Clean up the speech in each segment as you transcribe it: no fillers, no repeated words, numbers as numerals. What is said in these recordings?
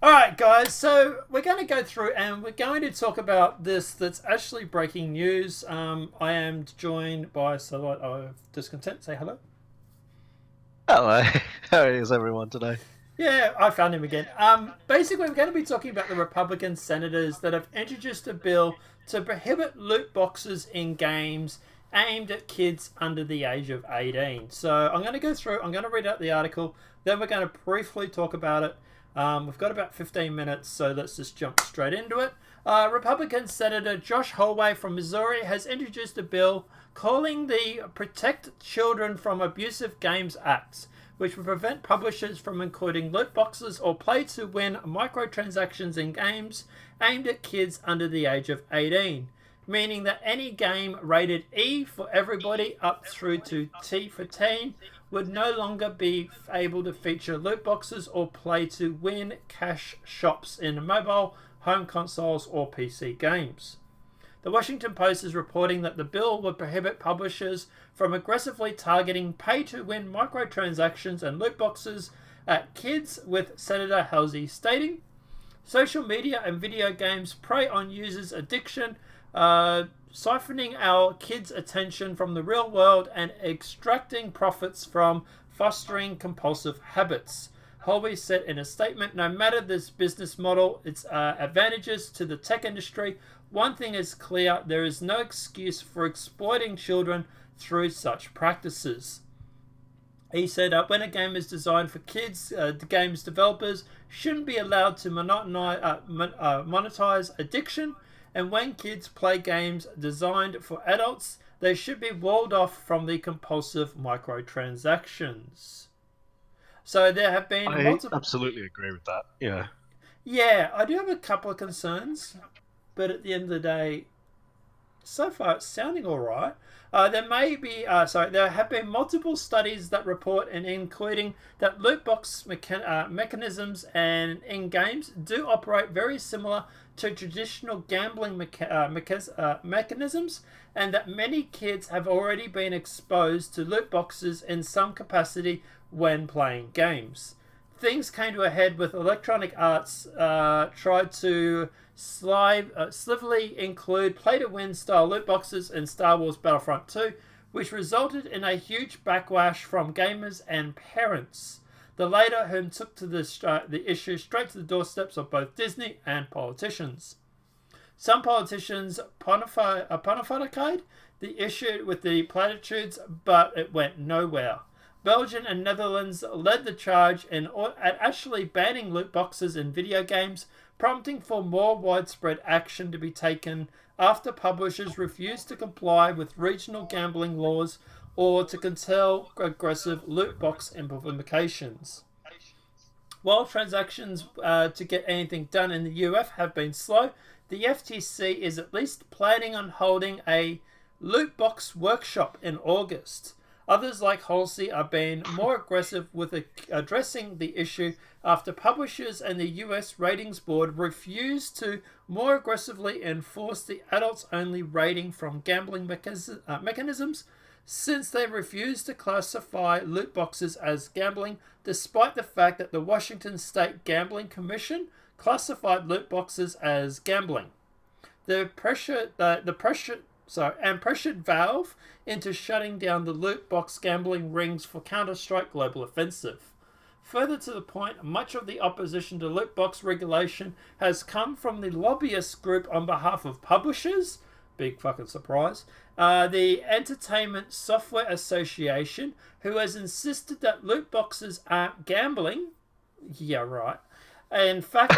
All right, guys. So we're going to go through and we're going to talk about this. That's actually breaking news. I am joined by Salot of Discontent. Say hello. Hello, how is everyone today? Yeah, I found him again. Basically, we're going to be talking about the Republican senators that have introduced a bill to prohibit loot boxes in games aimed at kids under the age of 18. So I'm going to go through. I'm going to read out the article. Then we're going to briefly talk about it. We've got about 15 minutes, so let's just jump straight into it. Republican Senator Josh Hollway from Missouri has introduced a bill calling the Protect Children from Abusive Games Act, which would prevent publishers from including loot boxes or play-to-win microtransactions in games aimed at kids under the age of 18, meaning that any game rated E for everybody up through to T for teen would no longer be able to feature loot boxes or play-to-win cash shops in mobile, home consoles, or PC games. The Washington Post is reporting that the bill would prohibit publishers from aggressively targeting pay-to-win microtransactions and loot boxes at kids, with Senator Halsey stating, "Social media and video games prey on users' addiction, siphoning our kids' attention from the real world and extracting profits from fostering compulsive habits." Holby said in a statement, "No matter this business model, its advantages to the tech industry, one thing is clear: there is no excuse for exploiting children through such practices." He said, when a game is designed for kids, the game's developers shouldn't be allowed to monetize addiction, and when kids play games designed for adults, they should be walled off from the compulsive microtransactions. So there have been I multiple... absolutely agree with that. Yeah. Yeah, I do have a couple of concerns, but at the end of the day, so far it's sounding all right. There have been multiple studies that report, and including that loot box mechanisms and in games do operate very similar to traditional gambling mechanisms, and that many kids have already been exposed to loot boxes in some capacity when playing games. Things came to a head with Electronic Arts tried to sliverly include play-to-win style loot boxes in Star Wars Battlefront 2, which resulted in a huge backlash from gamers and parents. The latter, whom took to the issue straight to the doorsteps of both Disney and politicians. Some politicians pontified the issue with the platitudes, but it went nowhere. Belgium and Netherlands led the charge at actually banning loot boxes in video games, prompting for more widespread action to be taken after publishers refused to comply with regional gambling laws or to curtail aggressive loot box implications. While transactions to get anything done in the UF have been slow, the FTC is at least planning on holding a loot box workshop in August. Others, like Halsey, are being more aggressive with addressing the issue after publishers and the US Ratings Board refused to more aggressively enforce the adults-only rating from gambling mechanisms, since they refused to classify loot boxes as gambling, despite the fact that the Washington State Gambling Commission classified loot boxes as gambling. Pressured Valve into shutting down the loot box gambling rings for Counter-Strike Global Offensive. Further to the point, much of the opposition to loot box regulation has come from the lobbyist group on behalf of publishers. Big fucking surprise. The Entertainment Software Association, who has insisted that loot boxes aren't gambling. Yeah, right. In fact,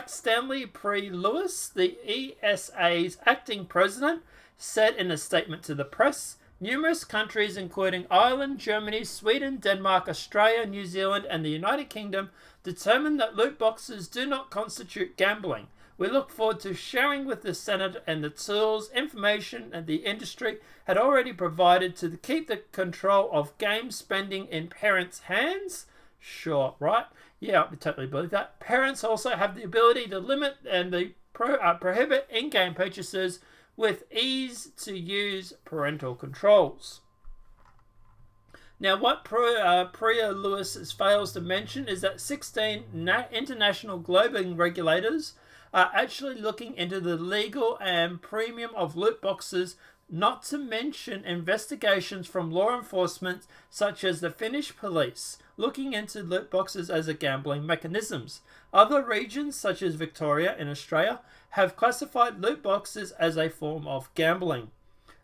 Stanley Pre-Lewis, the ESA's acting president, said in a statement to the press, "Numerous countries, including Ireland, Germany, Sweden, Denmark, Australia, New Zealand, and the United Kingdom, determined that loot boxes do not constitute gambling. We look forward to sharing with the Senate and the tools, information, and the industry had already provided to keep the control of game spending in parents' hands." Sure, right? Yeah, I totally believe that. Parents also have the ability to limit and prohibit in-game purchases with easy-to-use parental controls. Now, what Priya Lewis fails to mention is that 16 international global regulators are actually looking into the legal and premium of loot boxes, not to mention investigations from law enforcement such as the Finnish police looking into loot boxes as a gambling mechanisms. Other regions such as Victoria in Australia have classified loot boxes as a form of gambling.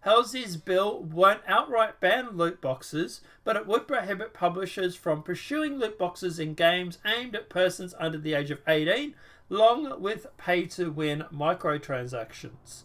Halsey's bill won't outright ban loot boxes, but it would prohibit publishers from pursuing loot boxes in games aimed at persons under the age of 18, along with pay-to-win microtransactions.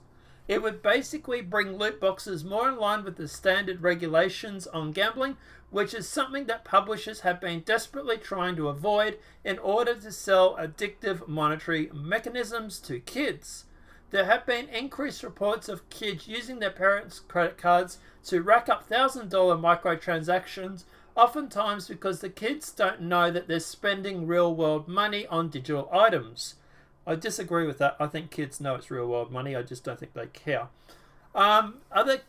It would basically bring loot boxes more in line with the standard regulations on gambling, which is something that publishers have been desperately trying to avoid in order to sell addictive monetary mechanisms to kids. There have been increased reports of kids using their parents' credit cards to rack up $1,000 microtransactions, oftentimes because the kids don't know that they're spending real-world money on digital items. I disagree with that. I think kids know it's real-world money. I just don't think they care. Other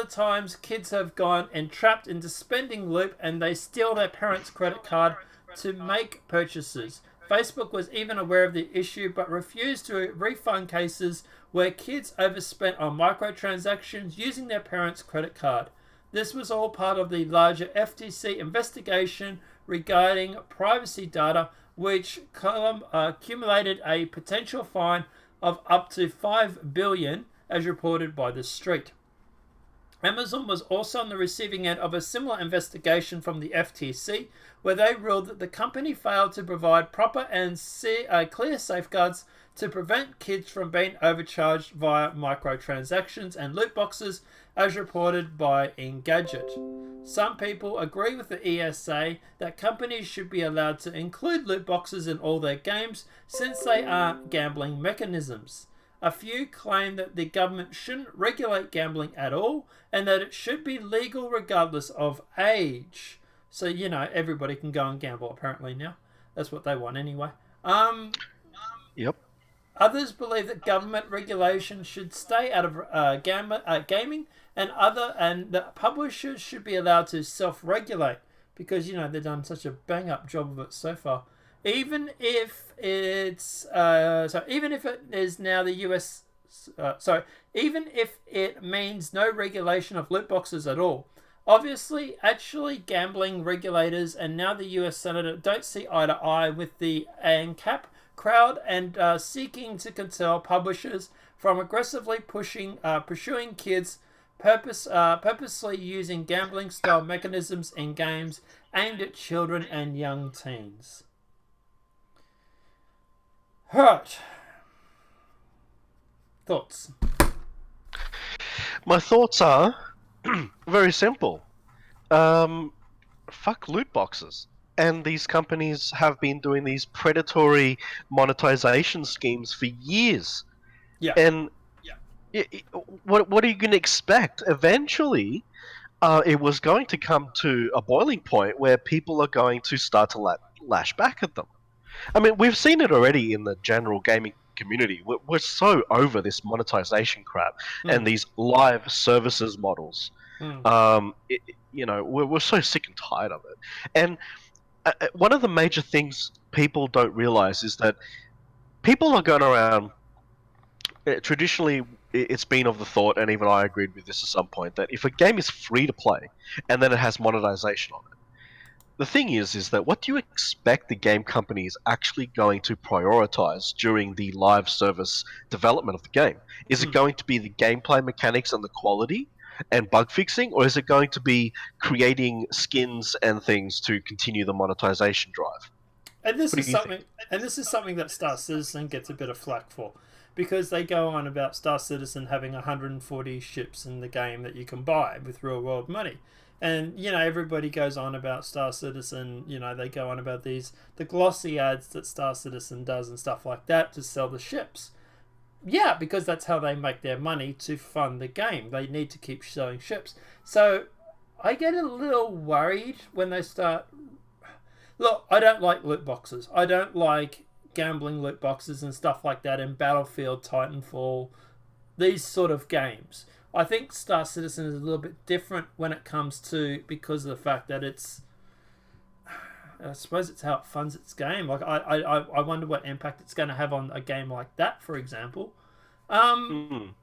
times, kids have gone entrapped into spending loop and they steal their parents' credit card to make purchases. Facebook was even aware of the issue but refused to refund cases where kids overspent on microtransactions using their parents' credit card. This was all part of the larger FTC investigation regarding privacy data, which accumulated a potential fine of up to $5 billion, as reported by The Street. Amazon was also on the receiving end of a similar investigation from the FTC, where they ruled that the company failed to provide proper and clear safeguards to prevent kids from being overcharged via microtransactions and loot boxes, as reported by Engadget. Some people agree with the ESA that companies should be allowed to include loot boxes in all their games since they are gambling mechanisms. A few claim that the government shouldn't regulate gambling at all and that it should be legal regardless of age. So, everybody can go and gamble apparently now. That's what they want anyway. Yep. Others believe that government regulation should stay out of gaming and that publishers should be allowed to self-regulate because, they've done such a bang-up job of it so far. Even if it's even if it is now the US, even if it means no regulation of loot boxes at all. Obviously, actually, gambling regulators and now the US Senate don't see eye to eye with the ANCAP crowd and seeking to curtail publishers from aggressively pursuing kids, purposely using gambling-style mechanisms in games aimed at children and young teens. Right. Thoughts? My thoughts are very simple. Fuck loot boxes. And these companies have been doing these predatory monetization schemes for years. Yeah. And what are you going to expect? Eventually, it was going to come to a boiling point where people are going to start to lash back at them. I mean, we've seen it already in the general gaming community. We're so over this monetization crap and these live services models. We're so sick and tired of it. And one of the major things people don't realize is that people are going around. Traditionally, it's been of the thought, and even I agreed with this at some point, that if a game is free to play and then it has monetization on it, the thing is that what do you expect the game company is actually going to prioritize during the live service development of the game? Is it going to be the gameplay mechanics and the quality and bug fixing, or is it going to be creating skins and things to continue the monetization drive? And this is something that Star Citizen gets a bit of flack for, because they go on about Star Citizen having 140 ships in the game that you can buy with real world money. And, everybody goes on about Star Citizen, they go on about the glossy ads that Star Citizen does and stuff like that to sell the ships. Yeah, because that's how they make their money to fund the game. They need to keep selling ships. So, I get a little worried when they start... Look, I don't like loot boxes. I don't like gambling loot boxes and stuff like that in Battlefield, Titanfall, these sort of games. I think Star Citizen is a little bit different when it comes to, because of the fact that it's, I suppose it's how it funds its game. Like I wonder what impact it's going to have on a game like that, for example. Um, Mm.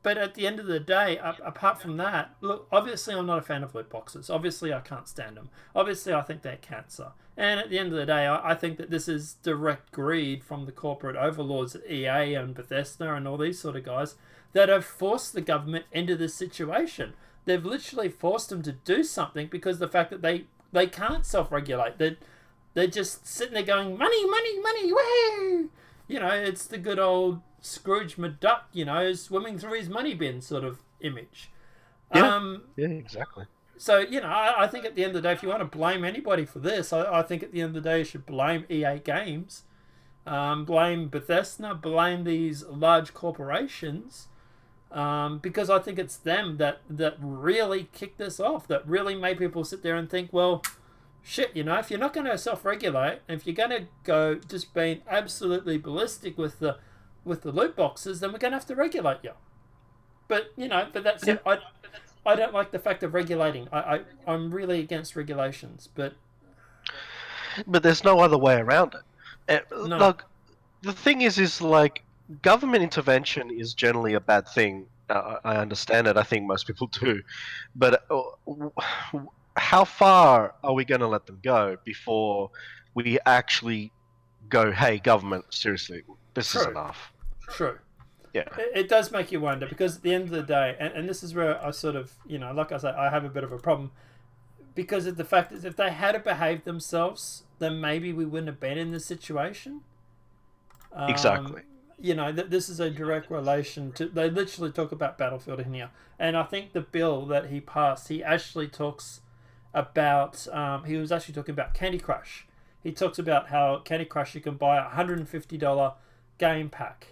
but at the end of the day, apart from that, look, obviously I'm not a fan of loot boxes. Obviously I can't stand them. Obviously I think they're cancer. And at the end of the day, I think that this is direct greed from the corporate overlords at EA and Bethesda and all these sort of guys that have forced the government into this situation. They've literally forced them to do something because the fact that they can't self-regulate. They're just sitting there going, money, money, money, woohoo! You know, it's the good old Scrooge McDuck, you know, swimming through his money bin sort of image. Yeah, Um, yeah, exactly. so, you know, I think at the end of the day, if you want to blame anybody for this, I think at the end of the day, you should blame EA Games, blame Bethesda, blame these large corporations, because I think it's them that really kicked this off, that really made people sit there and think, well, shit, you know, if you're not going to self-regulate, if you're going to go just being absolutely ballistic with the loot boxes, then we're going to have to regulate you. But, you know, but that's it. I don't like the fact of regulating. I'm really against regulations, but But there's no other way around it. no. Look, the thing is like government intervention is generally a bad thing. I understand it. I think most people do, but how far are we going to let them go before we actually go, "Hey, government, seriously, this is True. enough." True. Yeah. It does make you wonder, because at the end of the day, and this is where I sort of, you know, like I said, I have a bit of a problem, because of the fact is if they had behaved themselves, then maybe we wouldn't have been in this situation. Exactly. You know, this is a direct relation to. They literally talk about Battlefield in here, and I think the bill that he passed, he actually talks about. He was actually talking about Candy Crush. He talks about how Candy Crush you can buy a $150 game pack.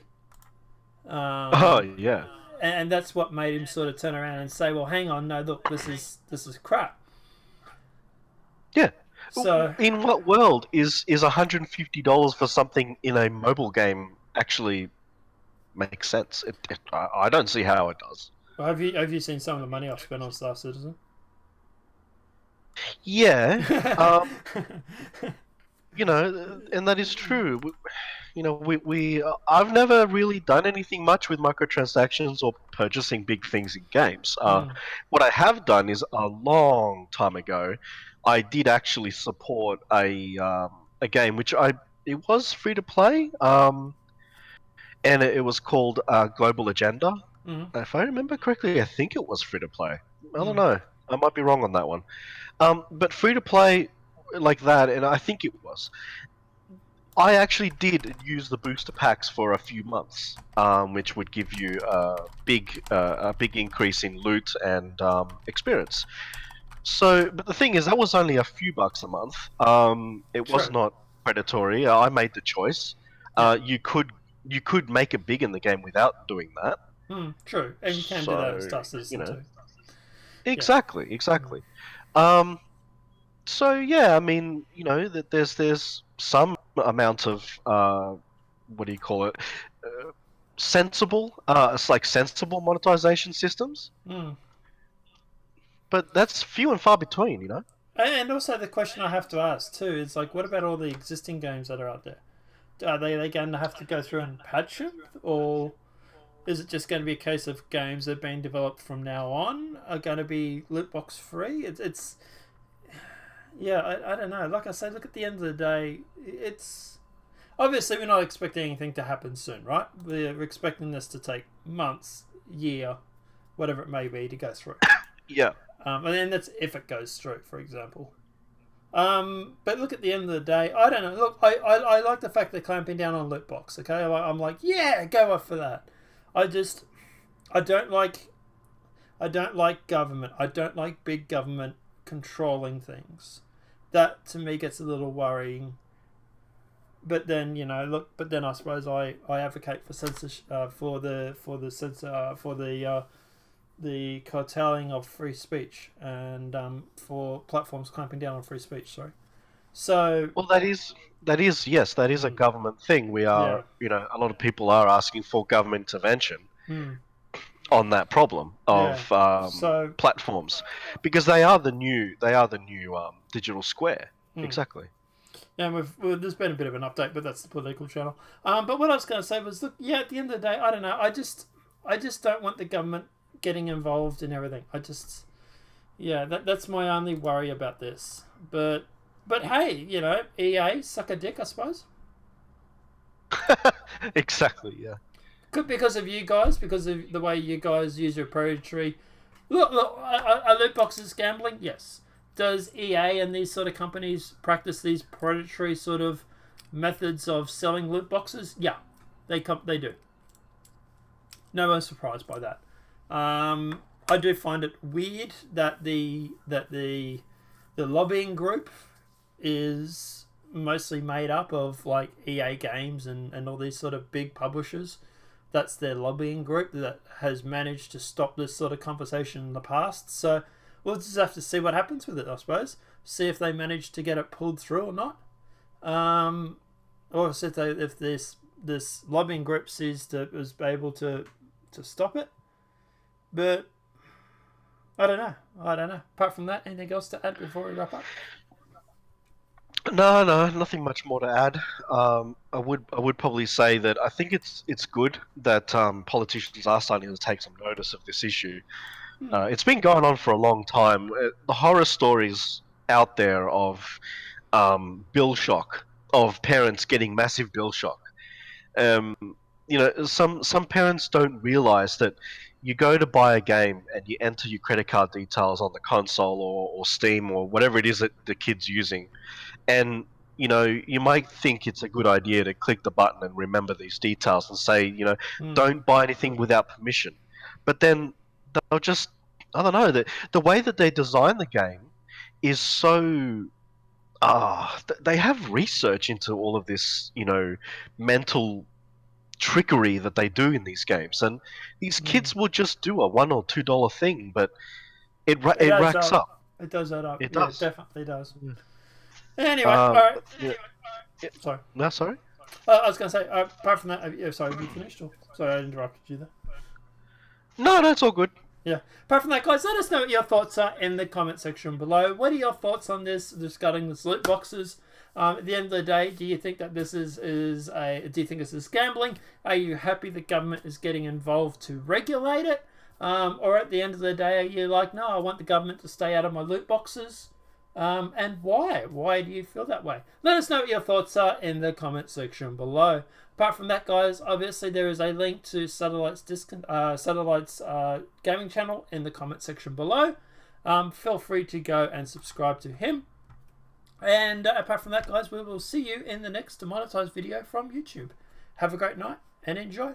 Oh yeah. And that's what made him sort of turn around and say, "Well, hang on, no, look, this is crap." Yeah. So, in what world is $150 for something in a mobile game actually makes sense? I don't see how it does. well, have you seen some of the money I've spent on Star Citizen? Yeah. You know, and that is true. You know, I've never really done anything much with microtransactions or purchasing big things in games. What I have done is a long time ago, I did actually support a game which it was free to play, and it was called Global Agenda. Mm. If I remember correctly, I think it was free to play. I don't Mm. know. I might be wrong on that one. But free to play like that, and I think it was. I actually did use the booster packs for a few months, which would give you a big increase in loot and experience. So, but the thing is, that was only a few bucks a month. It was True. not predatory. I made the choice. Yeah. You could make it big in the game without doing that. True, and you can do that in Star So, you Citizen know, too. exactly. Um, so yeah, I mean, you know, that there's some amount of what do you call it? Sensible, it's like sensible monetization systems, Mm. but that's few and far between, you know. And also the question I have to ask too is like, what about all the existing games that are out there? Are they going to have to go through and patch them, or is it just going to be a case of games that are being developed from now on are going to be loot box free? It's yeah, I don't know. Like I say, look, at the end of the day, it's obviously we're not expecting anything to happen soon, right? We're expecting this to take months, year, whatever it may be, to go through. Yeah. And then that's if it goes through, for example. But look, at the end of the day, I don't know. Look, I like the fact they're clamping down on loot box. Okay, I'm like, yeah, go off for that. I don't like government. I don't like big government controlling things. That to me gets a little worrying. But then but then I suppose I advocate for censorship, the curtailing of free speech, and for platforms clamping down on free speech. Sorry. So Well, yes, that is a government thing. We yeah. are, you know, a lot of people are asking for government intervention. Hmm. on that problem Yeah. of So, platforms, because they are the new digital square. hmm. Exactly. Yeah, there's been a bit of an update, but that's the political channel. But what I was going to say was, look, yeah, at the end of the day, I don't know. I just don't want the government getting involved in everything. Yeah, that's my only worry about this. But hey, EA suck a dick, I suppose. Exactly. Yeah. Could because of you guys, because of the way you guys use your predatory. Look, are loot boxes gambling? Yes. Does EA and these sort of companies practice these predatory sort of methods of selling loot boxes? Yeah, they do. No one's surprised by that. I do find it weird that the lobbying group is mostly made up of like EA Games and all these sort of big publishers. That's their lobbying group that has managed to stop this sort of conversation in the past. So we'll just have to see what happens with it, I suppose. See if they manage to get it pulled through or not. Or if this lobbying group is able to stop it. But I don't know. Apart from that, anything else to add before we wrap up? No, no, nothing much more to add. I would probably say that I think it's good that politicians are starting to take some notice of this issue. It's been going on for a long time. The horror stories out there of bill shock, of parents getting massive bill shock. Um, some parents don't realize that you go to buy a game and you enter your credit card details on the console or Steam or whatever it is that the kid's using, and you might think it's a good idea to click the button and remember these details and say, don't buy anything without permission. But then they'll just, I don't know, the way that they design the game is so they have research into all of this, mental trickery that they do in these games, and these kids will just do a $1 or $2 thing, but it adds racks up. up. It does add up. It Yeah, it does. definitely does. Yeah. Anyway, all right. Yeah. Sorry. No, sorry. I was going to say, apart from that, sorry, have you finished? Or sorry, I interrupted you there. No, it's all good. Yeah. Apart from that, guys, let us know what your thoughts are in the comment section below. What are your thoughts on this, discarding this loot boxes? At the end of the day, do you think that this do you think this is gambling? Are you happy the government is getting involved to regulate it? Or at the end of the day, are you like, no, I want the government to stay out of my loot boxes? And why? Why do you feel that way? Let us know what your thoughts are in the comment section below. Apart from that, guys, obviously there is a link to Satellite's gaming channel in the comment section below. Feel free to go and subscribe to him. And apart from that, guys, we will see you in the next demonetized video from YouTube. Have a great night and enjoy.